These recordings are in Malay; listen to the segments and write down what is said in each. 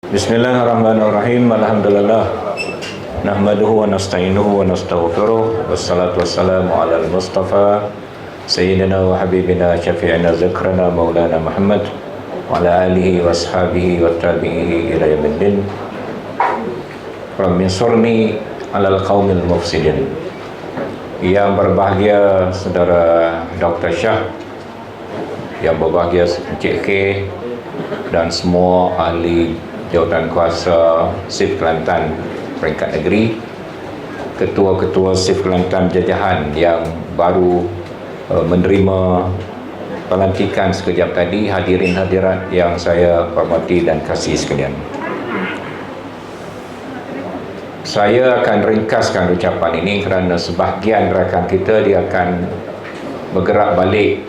Bismillahirrahmanirrahim. Alhamdulillah. Nahmaduhu wa nasta'inuhu wa nastaghfiruh. Wassalatu wassalamu ala al-Mustafa Sayyidina wa habibina syafi'ina zikrana maulana Muhammad wa ala alihi wa ashabihi wa tabi'ihi ila yaumiddin. Rabbi surni ala al-qaumil mufsidin. Yang berbahagia saudara Dr. Shah, yang berbahagia Encik K, dan semua ahli jawatan kuasa SIF Kelantan peringkat negeri, ketua-ketua SIF Kelantan jajahan yang baru menerima pelantikan sekejap tadi, hadirin hadirat yang saya hormati dan kasih sekalian. Saya akan ringkaskan ucapan ini kerana sebahagian rakan kita dia akan bergerak balik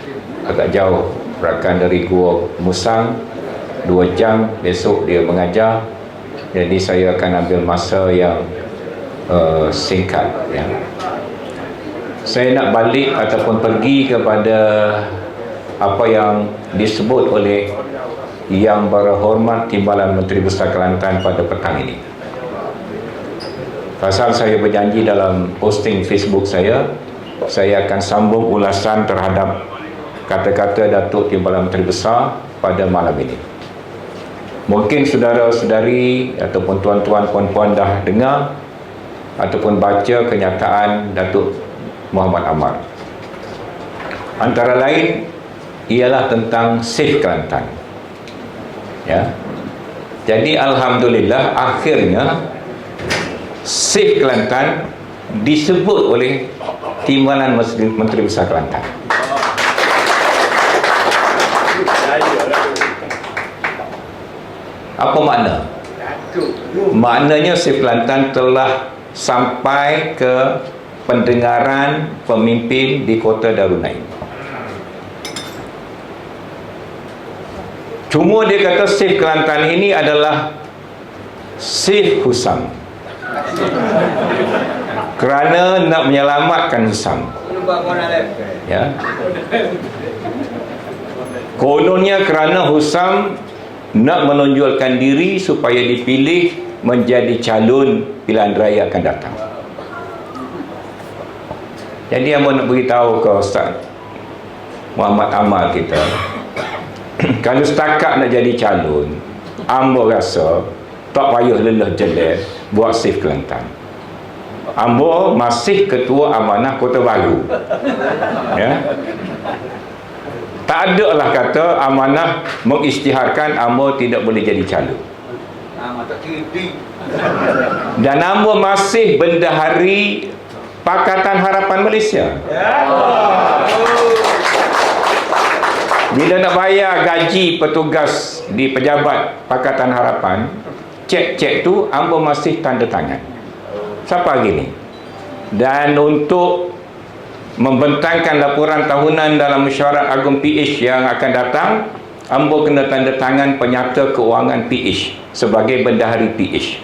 agak jauh, rakan dari Gua Musang 2 jam besok dia mengajar. Jadi saya akan ambil masa yang singkat ya. Saya nak balik ataupun pergi kepada apa yang disebut oleh Yang Berhormat Timbalan Menteri Besar Kelantan pada petang ini. Pasal saya berjanji dalam posting Facebook saya akan sambung ulasan terhadap kata-kata Datuk Timbalan Menteri Besar pada malam ini. Mungkin saudara-saudari ataupun tuan-tuan puan-puan dah dengar ataupun baca kenyataan Datuk Muhammad Amar. Antara lain ialah tentang SIF Kelantan. Ya. Jadi alhamdulillah akhirnya SIF Kelantan disebut oleh Timbalan Menteri Besar Kelantan. Apa makna? Maknanya SIF Kelantan telah sampai ke pendengaran pemimpin di Kota Darul Naim. Cuma dia kata SIF Kelantan ini adalah SIF Husam, kerana nak menyelamatkan Husam. Ya. Kononnya kerana Husam nak menonjolkan diri supaya dipilih menjadi calon pilihan raya akan datang. Jadi yang nak beritahu ke Ustaz Muhammad Amal kita, kalau setakat nak jadi calon, ambo rasa tak payah lelah jelek buat SIF Kelantan. Ambo masih ketua amanah Kota Baru. Ya. Tak ada lah kata amanah mengisytiharkan ambo tidak boleh jadi calon. Dan ambo masih bendahari Pakatan Harapan Malaysia. Bila nak bayar gaji petugas di pejabat Pakatan Harapan, cek-cek tu ambo masih tanda tangan. Siapa gini? Dan untuk membentangkan laporan tahunan dalam mesyuarat agung PH yang akan datang, ambo kena tanda tangan penyata keuangan PH sebagai bendahari PH.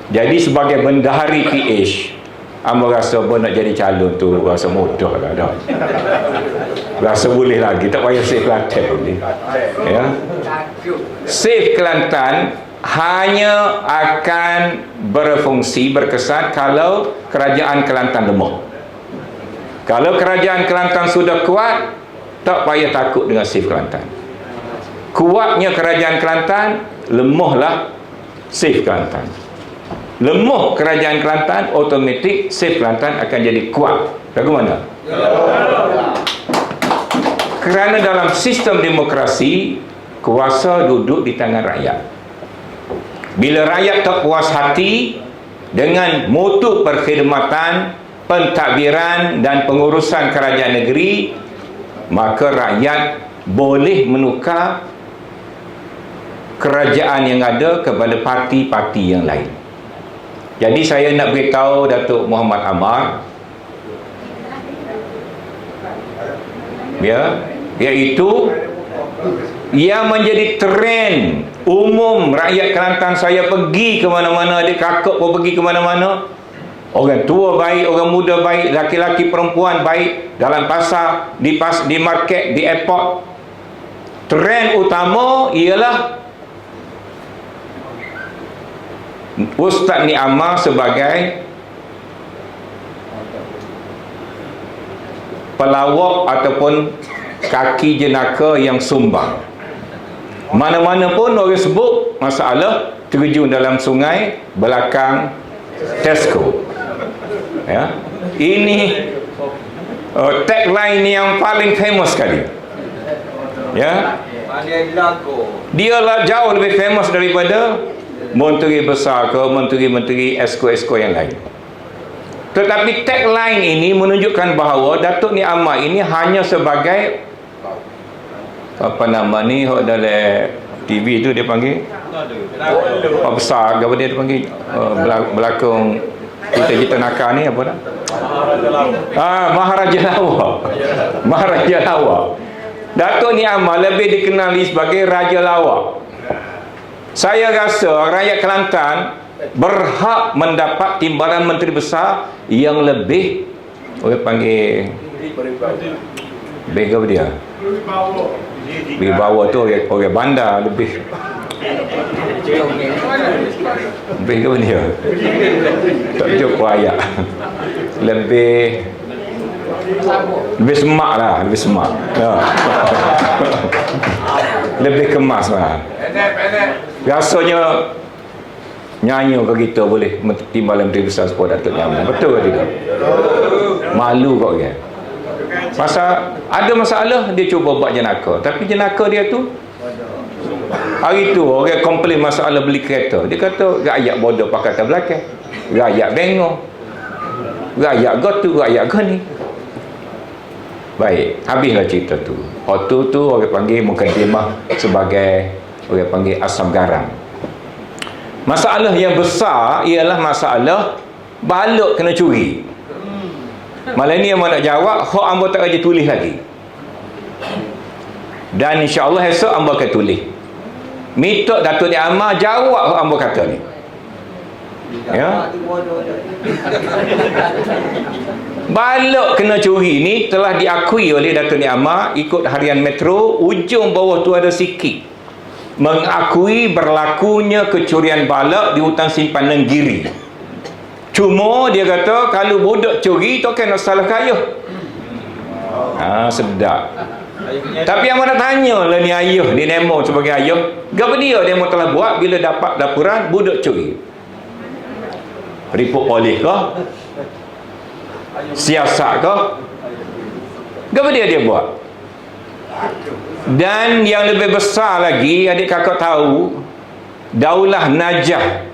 Jadi sebagai bendahari PH, ambo rasa pun nak jadi calon tu rasa mudah lah dah. Rasa boleh lagi, tak payah SIF Kelantan ni. Ya. SIF Kelantan hanya akan berfungsi berkesan kalau kerajaan Kelantan lemah. Kalau kerajaan Kelantan sudah kuat, tak payah takut dengan SIF Kelantan. Kuatnya kerajaan Kelantan, lemahlah SIF Kelantan. Lemah kerajaan Kelantan, automatik SIF Kelantan akan jadi kuat. Lagu mana? Kerana dalam sistem demokrasi, kuasa duduk di tangan rakyat. Bila rakyat tak puas hati dengan mutu perkhidmatan, pentadbiran dan pengurusan kerajaan negeri, maka rakyat boleh menukar kerajaan yang ada kepada parti-parti yang lain. Jadi saya nak beritahu Datuk Muhammad Amar, ya, iaitu yang menjadi trend umum rakyat Kelantan. Saya pergi ke mana-mana, adik kakak pun pergi ke mana-mana, orang tua baik, orang muda baik, laki-laki perempuan baik, dalam pasar, di market, di airport, trend utama ialah Ustaz ni amal sebagai pelawak ataupun kaki jenaka yang sumbang. Mana-mana pun orang sebut masalah terjun dalam sungai belakang Tesco. Ya. Ini tagline yang paling famous sekali. Ya. Dia lah jauh lebih famous daripada menteri besar ke menteri-menteri esko-esko yang lain. Tetapi tagline ini menunjukkan bahawa Datuk Ni Ahmad ini hanya sebagai apa nama ni dalam TV tu dia panggil apa besar apa dia panggil belakang kita nakal ni apa dah? Maharaja Lawa. Maharaja Lawa. Datuk Ni Ahmad lebih dikenali sebagai Raja Lawa. Saya rasa rakyat Kelantan berhak mendapat timbalan menteri besar yang lebih orang panggil bega dia. Wibawa tu orang bandar lebih bega dia. Tak cukup ayat. Lebih semak lah, lebih semak. Ya. Lebih kemas lah. Rasanya nyanyi ke kita boleh timbalan menteri besar supaya Datuk Ni Ahmad. Betul ke tidak? Malu kau kan? Pasal ada masalah dia cuba buat jenaka, tapi jenaka dia tu hari tu orang komplain masalah beli kereta. Dia kata rakyat bodoh pakai atas belakang, rakyat bengong, rakyat gotu, rakyat gani. Baik, habislah cerita tu. Waktu tu orang panggil mukadimah sebagai orang panggil asam garam. Masalah yang besar ialah masalah balok kena curi. Malam ni yang nak jawab, hak hamba tak aja tulis lagi. Dan insya-Allah esok hamba akan tulis. Minta Datuk Ni Ahmad jawab hak hamba kata ni. Ya. Balok kena curi ni telah diakui oleh Datuk Ni Ahmad ikut harian Metro, ujung bawah tu ada sikit mengakui berlakunya kecurian balok di hutan simpanan Giri. Cuma dia kata kalau budak curi tu kan salah kayuh. Sedap. Tapi yang mana tanya lah ni ayuh, ni Nemo sebagai ayuh, apa dia Nemo telah buat bila dapat laporan budak curi? Report polis ke? Siasat ke? Apa dia buat? Dan yang lebih besar lagi, adik kakak tahu, Daulah Najah,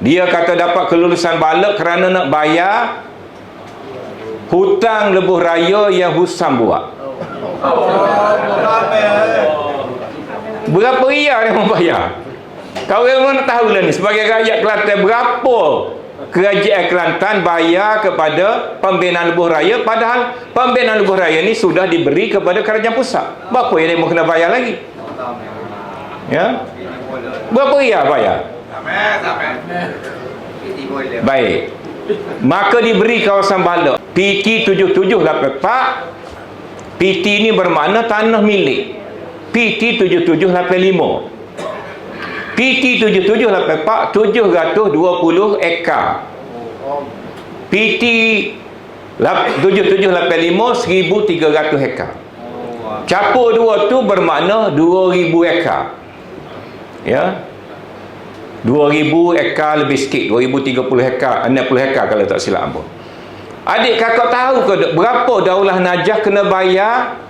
dia kata dapat kelulusan balok kerana nak bayar hutang lebuh raya yang Husam buat. Berapa riyal dia membayar? Kau orang nak tahu lah ni, sebagai rakyat Kelantan, berapa kerajaan Kelantan bayar kepada pembinaan lebuh raya, padahal pembinaan lebuh raya ni sudah diberi kepada kerajaan pusat. Berapa yang dia mau kena bayar lagi? Ya? Berapa riyal bayar? Baik. Maka diberi kawasan balok PT 7784. PT ni bermakna tanah milik. PT 7785. PT 7784 720 ekar. PT 7785 1300 ekar. Capur dua tu bermakna 2000 ekar. Ya. 2000 ekar lebih sikit, 2030 ekar, 60 ekar kalau tak silap apa. Adik kakak tahu ke berapa Daulah Najah kena bayar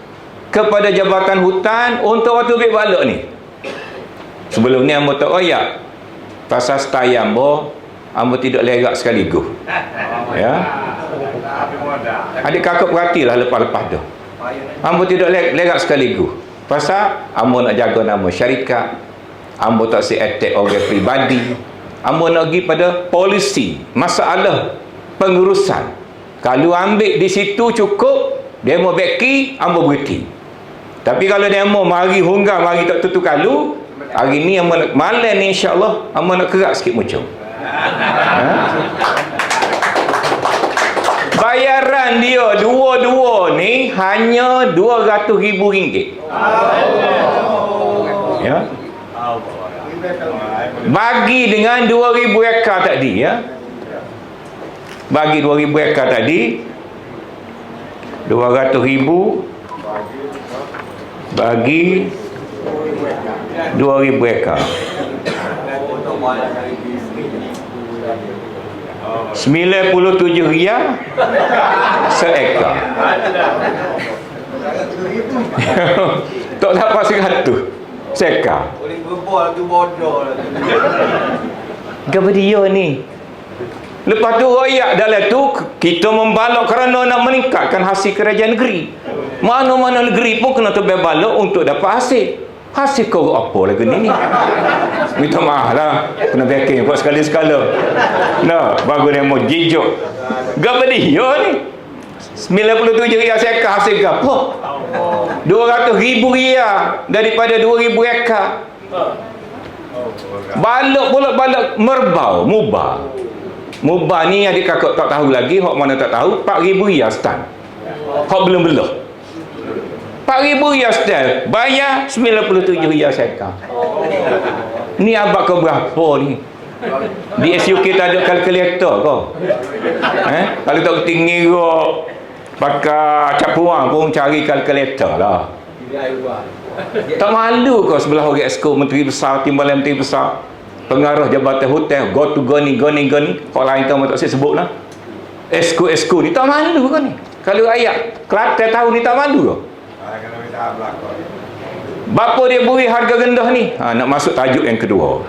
kepada Jabatan Hutan untuk waktu ambil balok ni? Sebelum ni hamba tak royak pasal style hamba, hamba tidak lerak sekaligus. Ya. Adik kakak perhatilah lepas-lepas tu. Hamba tidak lerak sekaligus. Pasal hamba nak jaga nama syarikat, hamba tak si attack orang peribadi, hamba nak pergi pada polisi, masalah pengurusan. Kalau ambil di situ cukup, demo beki, hamba berhenti. Tapi kalau demo mari hunggar, mari tak tutup kalu, hari ni hamba malam ni insya-Allah hamba nak kerak sikit muncul. Bayaran dia dua-dua ni hanya RM200,000. Ya. Bagi dengan 2,000 ekar tadi, ya. Bagi 2,000 ekar tadi, 200,000 bagi 2,000 ekar, 97 riyal seekar. Tak dapat 100 seekar. Boleh berbol tu bodoh lah. Kenapa dia ni? Lepas tu royak dalam tu kita membalok kerana nak meningkatkan hasil kerajaan negeri. Mana-mana negeri pun kena tebal balok untuk dapat hasil. Hasil kau apa lagi ni? Minta maaf lah. Kena backing buat sekali-sekala. Nah, bagus dia mau jijuk. Kenapa dia ni? 97 riyal seekar hasil apa? 200,000 riyal daripada 2,000 ekar. Balok pula balok merbau, mubah. Mubah ni adik kakak tak tahu lagi, hok mana tak tahu, 4,000 riyal stand. Hok belum belah. 4,000 riyal stand, bayar 97 riyal seekar. Ni abad ke berapa ni? Di SUK tak ada kalkulator kau. Kalau tak tinggi kau pakai capuan pun cari kalkulator lah. Tak malu kau sebelah orang esko menteri besar, timbalan menteri besar, pengarah jabatan hotel, go to goni. Kau lain tahu tak saya sebut lah. Esko ni tak malu kau ni. Kalau ayat Kelantan tahu ni tak malu kau. Bapa dia beri harga rendah ni. Nak masuk tajuk yang kedua,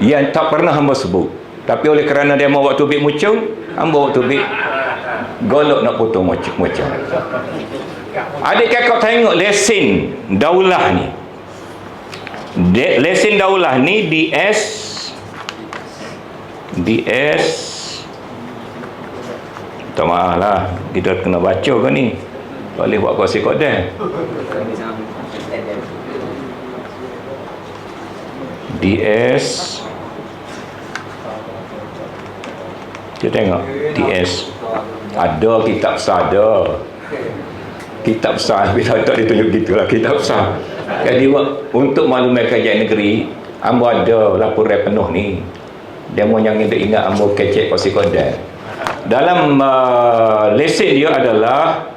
yang tak pernah hamba sebut, tapi oleh kerana dia mau waktu bik muncul, hamba waktu bik golok nak potong macam. Adik kakak tengok lesen daulah ni. Lesen daulah ni DS tak maaf lah, kita kena baca ke ni, tak boleh buat kuasa kodeh. DS, kita tengok DS ada kitab besar, ada kitab besar, bila tak ditunjuk gitulah kitab besar. Jadi untuk maklumat kerajaan negeri, ambo ada laporan penuh ni. Dia mau yang ingat ambo kecek kuasa kodeh. Dalam lesen dia adalah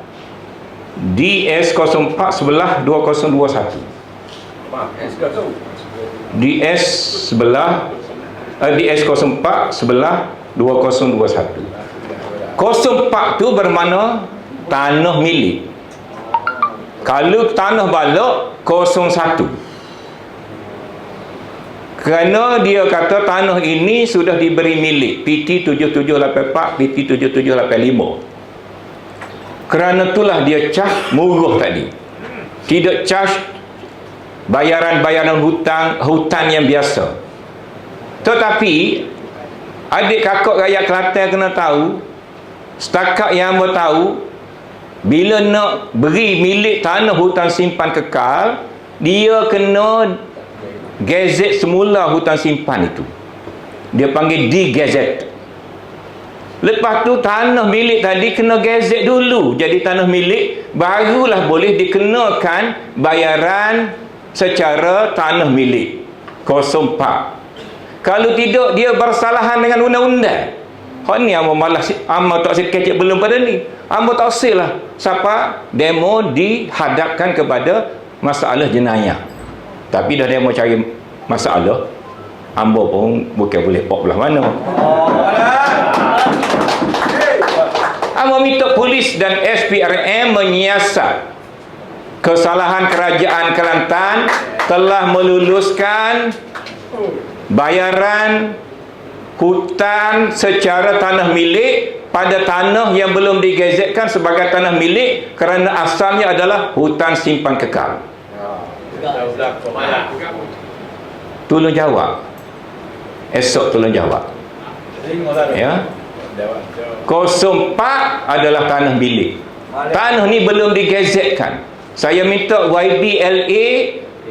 DS 04 sebelah 2021. DS 04 sebelah 2021. 04 tu bermakna tanah milik. Kalau tanah balok 01. Kerana dia kata tanah ini sudah diberi milik PT 7784, PT 7785. Kerana itulah dia cah murah tadi. Tidak charge bayaran hutan yang biasa. Tetapi adik kakak rakyat Kelantan kena tahu, setakat yang hamba tahu, bila nak beri milik tanah hutan simpan kekal, dia kena gazet semula hutan simpan itu. Dia panggil D-gazet. Lepas tu tanah milik tadi kena gazet dulu jadi tanah milik, barulah boleh dikenakan bayaran secara tanah milik 04. Kalau tidak, dia bersalahan dengan undang-undang. Hak ni amba malas, amba tak sekecek belum pada ni. Amba tak silah siapa demo dihadapkan kepada masalah jenayah. Tapi dah demo cari masalah, amba pun bukan boleh pok belah mana. Amba minta polis dan SPRM menyiasat kesalahan kerajaan Kelantan telah meluluskan bayaran hutan secara tanah milik pada tanah yang belum digazetkan sebagai tanah milik kerana asalnya adalah hutan simpan kekal. Tolong jawab. Esok tolong jawab. Ya. 04 adalah tanah milik. Tanah ni belum digazetkan. Saya minta YBLA,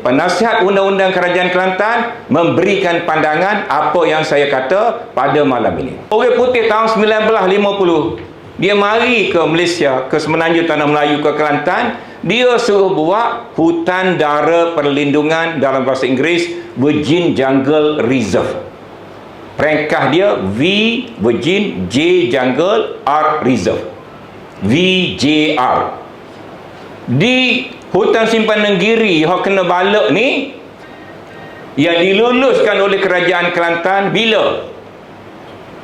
penasihat undang-undang kerajaan Kelantan, memberikan pandangan apa yang saya kata pada malam ini. Orang Putih tahun 1950 dia mari ke Malaysia, ke Semenanjung Tanah Melayu, ke Kelantan. Dia suruh buat hutan dara perlindungan, dalam bahasa Inggeris Virgin Jungle Reserve. Peringkah dia V Virgin, J Jungle, R Reserve. VJR. Di hutan simpanan Giri yang kena balak ni, yang diluluskan oleh Kerajaan Kelantan bila?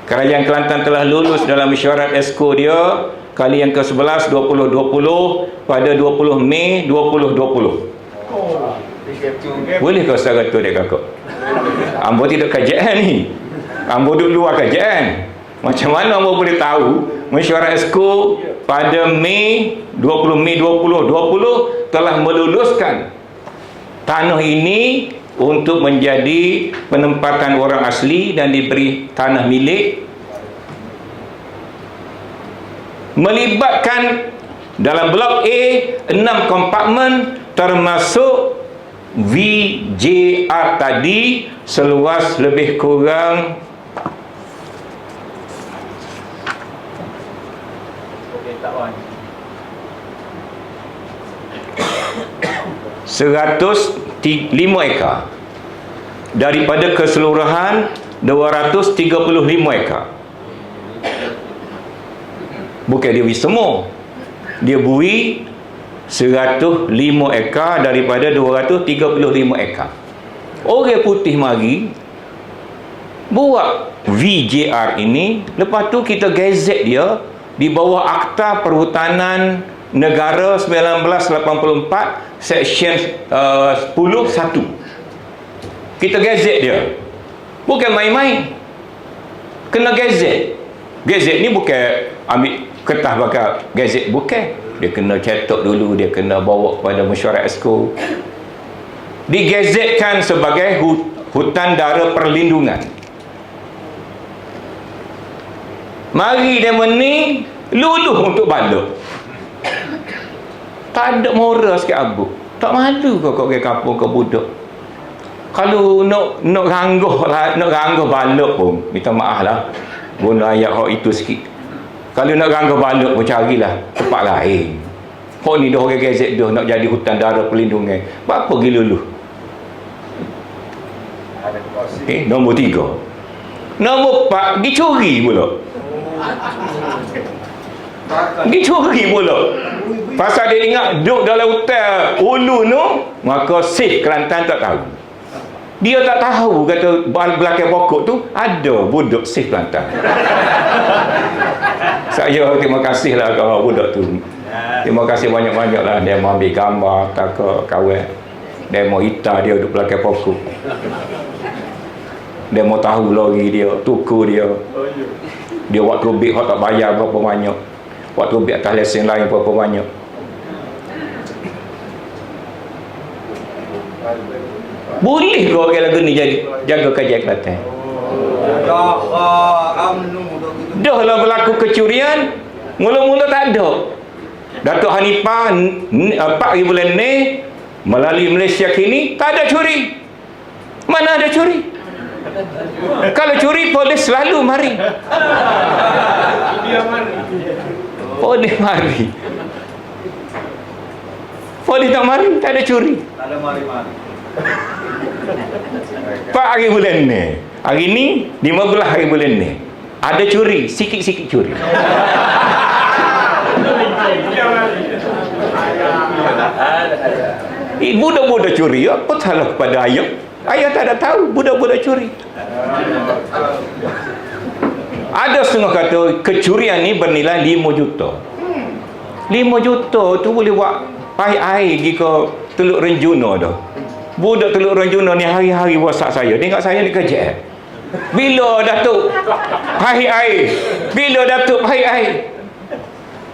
Kerajaan Kelantan telah lulus dalam mesyuarat ESCO dia kali yang ke-11 2020 pada 20 Mei 2020. Boleh kau sahaja tu dek kakak? Ambo tidak kajian ni. Ambo duduk luar kajian. Macam mana ambo boleh tahu mesyuarat ESCO pada Mei 2020 telah meluluskan tanah ini untuk menjadi penempatan orang asli dan diberi tanah milik, melibatkan dalam blok A 6 kompartmen termasuk VJR tadi seluas lebih kurang 105 ekar daripada keseluruhan 235 ekar. Bukan dia beri semua, dia beri 105 ekar daripada 235 ekar. Orang putih mari buat VJR ini, lepas tu kita gazet dia di bawah Akta Perhutanan Negara 1984 Seksyen 10(1). Kita gazet dia. Bukan main-main. Kena gazet. Gazet ni bukan ambil kertas bakal gazet, bukan. Dia kena cetak dulu, dia kena bawa kepada mesyuarat ESCO. Digazetkan sebagai hutan dara perlindungan. Mari dia ni luluh untuk balok. Tak ada moral sikit abu. Tak malu kau pergi kampung ke budak. Kalau nak rangguh balok pun, minta maaf lah, guna ayat hak itu sikit. Kalau nak rangguh balok pun carilah tempat lain. Hak ni dah orang gazet dah nak jadi hutan dara perlindungan. Apa pergi luluh? Nombor 3. Nombor 4, dicuri pula. Dicuri pula. Pasal dia ingat duduk dalam hotel Ulu tu, maka Sif Kelantan tak tahu. Dia tak tahu kata belakang pokok tu ada budak Sif Kelantan. Saya terima kasih lah kalau budak tu. Terima kasih banyak-banyak lah. Dia mau ambil gambar tak ke kawan. Dia mau hitam dia duduk belakang pokok. Dia mau tahu lori dia, tuku dia. Dia waktu big hot tak bayar berapa banyak. Waktu big atas lesen lain berapa banyak. Boleh ke orang lagu ni jadi jaga kajian Kelantan? Dah lah berlaku kecurian. Mula-mula tak ada. Datuk Hanifah 4 bulan ni melalui Malaysia kini tak ada curi. Mana ada curi? Kalau curi polis selalu mari. Polis mari. Polis tak mari, tak ada curi. Tak ada mari-mari. 4 hari bulan ni. Hari ni 15 hari bulan ni. Ada curi, sikit-sikit curi. Budak-budak curi, apa salah kepada ayah? Ayah tak ada tahu budak-budak curi. Ada setengah kata kecurian ni bernilai 5 juta. 5 juta tu boleh buat pahit air pergi ke Teluk Renjuna dah. Budak Teluk Renjuna ni hari-hari WhatsApp saya. Tengok saya ni kerja. Bila Datuk pahit air? Bila Datuk pahit air?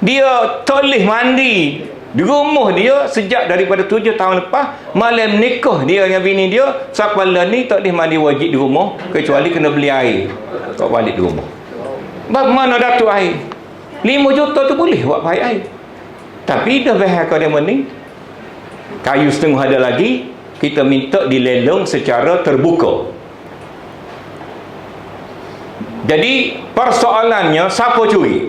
Dia toleh mandi di rumah dia sejak daripada 7 tahun lepas. Malam nikah dia dengan bini dia, sapala ni tak boleh mandi wajib di rumah kecuali kena beli air tak balik di rumah. Bagaimana Datuk air? 5 juta tu boleh buat pahit air. Tapi dah bahaya kau dia ni kayu setengah ada lagi, kita minta dilelong secara terbuka. Jadi persoalannya siapa curi?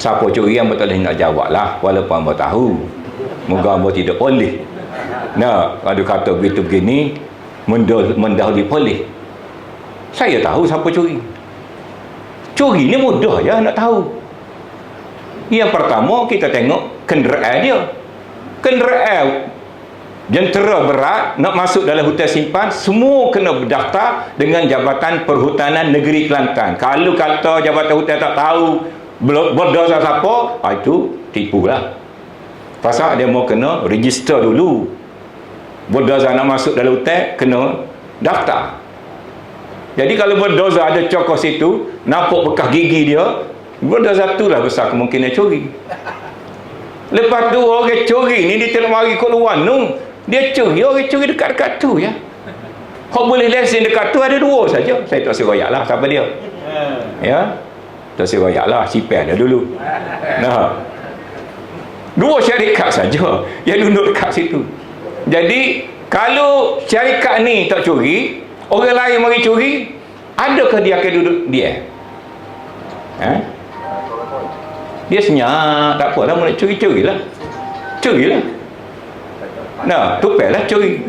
Siapa curi yang betul nak jawab lah, walaupun hamba tahu. Moga hamba tidak boleh. Nah, ada kata begitu begini, mendahului polis. Saya tahu siapa curi. Curi ni mudah ya nak tahu. Yang pertama kita tengok kenderaan dia. Kenderaan jentera berat nak masuk dalam hutan simpan, semua kena berdaftar dengan Jabatan Perhutanan Negeri Kelantan. Kalau kata Jabatan Hutan tak tahu berdosa siapa, itu tipulah. Pasal dia mau kena register dulu. Berdosa nak masuk dalam hutan, kena daftar. Jadi kalau berdosa ada cokos situ, nampak bekas gigi dia, berdosa itulah besar kemungkinan curi. Lepas tu orang curi ni dia tak mari kat luar nu. Dia curi, orang curi dekat-dekat tu ya. Hak boleh lesen dekat tu ada dua saja. Saya tak seroyak lah siapa dia. Ya. Tak seroyak lah, sipir dia dulu. Nah. Dua syarikat saja yang duduk dekat situ. Jadi kalau syarikat ni tak curi, orang lain mari curi, adakah dia akan duduk dia? Dia senyap, tak apalah, nak curi-curilah. Curilah. Nah, tupailah curi.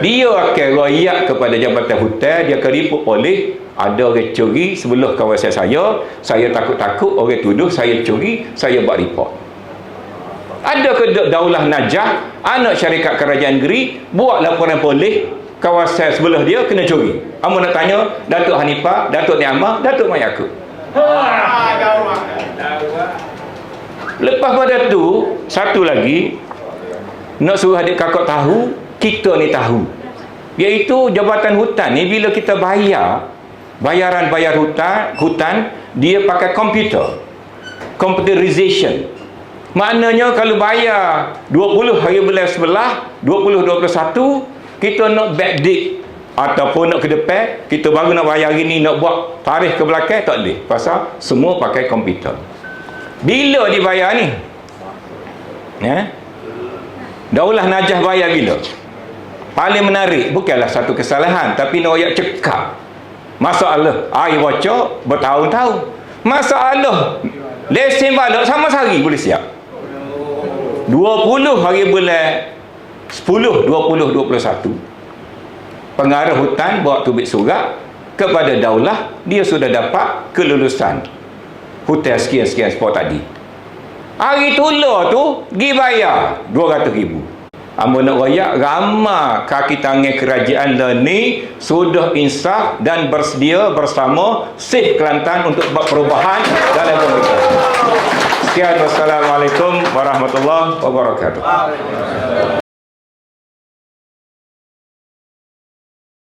Dia akan royak kepada Jabatan Hutan, dia akan report polis, ada orang curi sebelah kawasan saya takut-takut orang tuduh saya curi, saya buat report. Ada ke Daulah Najah, anak syarikat kerajaan negeri, buat laporan polis, kawasan sebelah dia kena curi. Amu nak tanya Datuk Hanifah, Datuk Niamah, Datuk Mak Yaakob. Lepas pada tu, satu lagi nak suruh adik kakak tahu, kita ni tahu, iaitu Jabatan Hutan ni bila kita bayaran hutan dia pakai komputer, computerization. Maknanya kalau bayar 20 hari bulan sebelah 2021, kita nak backdate ataupun nak ke depan, kita baru nak bayar hari ni, nak buat tarikh ke belakang, tak boleh, pasal semua pakai komputer. Bila dibayar ni? Daulah Najah bayar bila? Paling menarik, bukanlah satu kesalahan, tapi nak royak cekap. Masalah air bocor bertahun-tahun. Masalah lesen balok sama sehari boleh siap. 20 hari bulan 10 2021, pengarah hutan bawa tubik surat kepada daulah, dia sudah dapat kelulusan hutan sekian-sekian spot tadi. Hari tulah tu pergi bayar 200,000. Amba nak royak ramai kaki tangan kerajaan ni sudah insaf dan bersedia bersama SIF Kelantan untuk buat perubahan dalam pemerintahan. Sekian, wassalamualaikum warahmatullahi wabarakatuh.